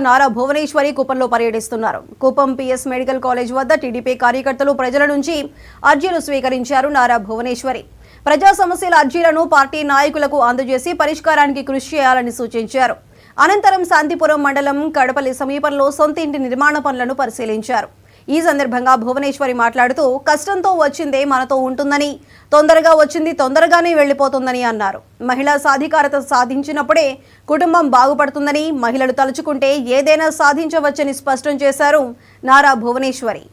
నారా భువనేశ్వరి కుప్పంలో పర్యటిస్తున్నారు. Kuppam PS medical college వద్ద టీడీపీ కార్యకర్తలు ప్రజల నుంచి అర్జీలు స్వీకరించారు. నారా భువనేశ్వరి ప్రజా సమస్యల అర్జీలను పార్టీ నాయకులకు అందజేసి పరిష్కారానికి కృషి చేయాలని సూచించారు. అనంతరం శాంతిపురం మండలం కడపల్లి సమీపంలో సొంత ఇంటి నిర్మాణ పనులను పరిశీలించారు. ఈ సందర్భంగా భువనేశ్వరి మాట్లాడుతూ కష్టంతో వచ్చిందే మనతో ఉంటుందని, తొందరగా వచ్చింది తొందరగానే వెళ్లిపోతుందని అన్నారు. మహిళా సాధికారత సాధించినప్పుడే కుటుంబం బాగుపడుతుందని, మహిళలు తలుచుకుంటే ఏదైనా సాధించవచ్చని స్పష్టం చేశారు నారా భువనేశ్వరి.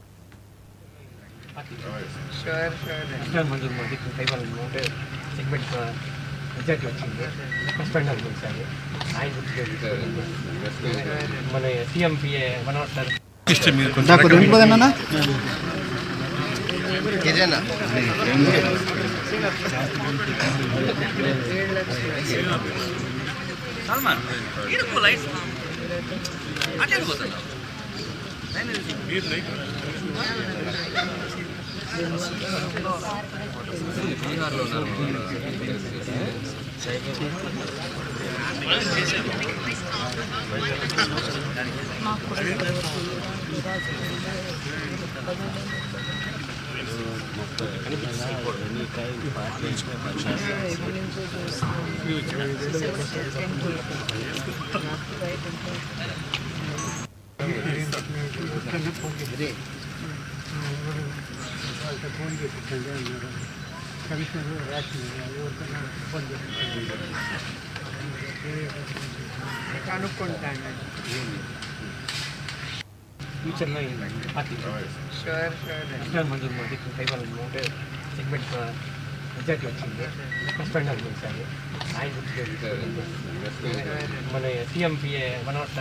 ఫ్యూచర్లో పార్టీ మంజూరు మోదీ సెగ్మెంట్ మెజార్టీ వచ్చింది. కష్టంగా సార్ ఆయన మన సిఎంపిఏ మనోహర్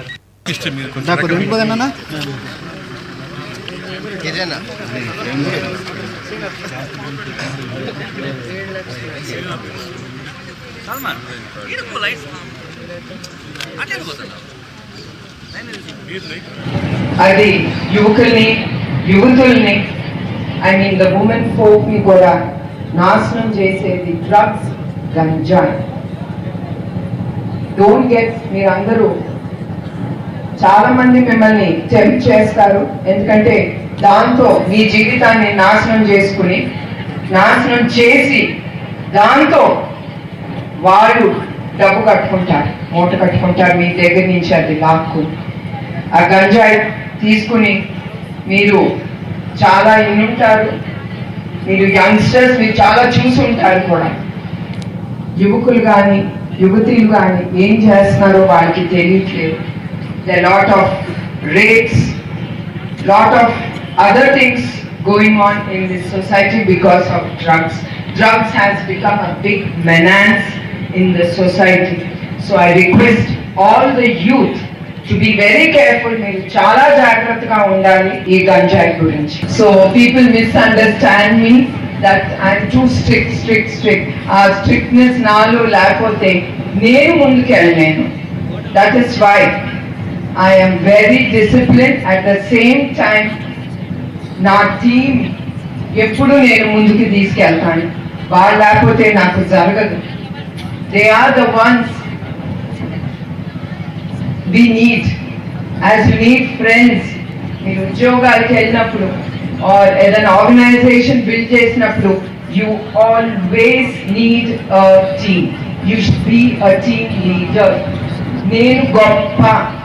అది యువకుల్ని యువతుల్ని ద ఉమెన్ ఫోక్ ని కూడా నాశనం చేసేది డ్రగ్స్, గంజాయి. డోంట్ గెట్, మీరందరూ చాలా మంది మిమ్మల్ని టెంప్ట్ చేస్తారు, ఎందుకంటే దాంతో మీ జీవితాన్ని నాశనం చేసి దాంతో వాళ్ళు డబ్బు కట్టుకుంటారు, మూట కట్టుకుంటారు మీ దగ్గర నుంచి. అది లాక్కుని ఆ గంజాయి తీసుకుని మీరు చాలా ఇన్నుంటారు, మీరు యంగ్స్టర్స్ మీరు చాలా చూసుంటారు కూడా. యువకులు కానీ యువతీలు కానీ ఏం చేస్తున్నారో వాళ్ళకి తెలియట్లేదు. There are lot of rapes, lot of other things going on in this society because of drugs. Drugs has become a big menace in the society. So I request all the youth to be very careful. మీరు చాలా జాగ్రత్తగా ఉండాలి ఈ గంజాయి గురించి. So people misunderstand me that I'm too strict. ఆ strictness నాలో లేకపోతే నేను ముందుకు వెళ్ళలేను. That is why I am very disciplined. At the same time నా టీమ్ ఎప్పుడు నేను ముందుకు తీసుకెళ్తాను. వాళ్ళు లేకపోతే నాకు జరగదు. They are the ones we need. As you need friends, మీరు ఉద్యోగాలకు వెళ్ళినప్పుడు or ఏదైనా ఆర్గనైజేషన్ బిల్డ్ చేసినప్పుడు you always need a team. You should be a team leader. నేను గొప్ప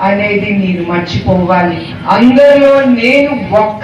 అనేది మీరు మర్చిపోవాలి. అందరిలో నేను ఒక్క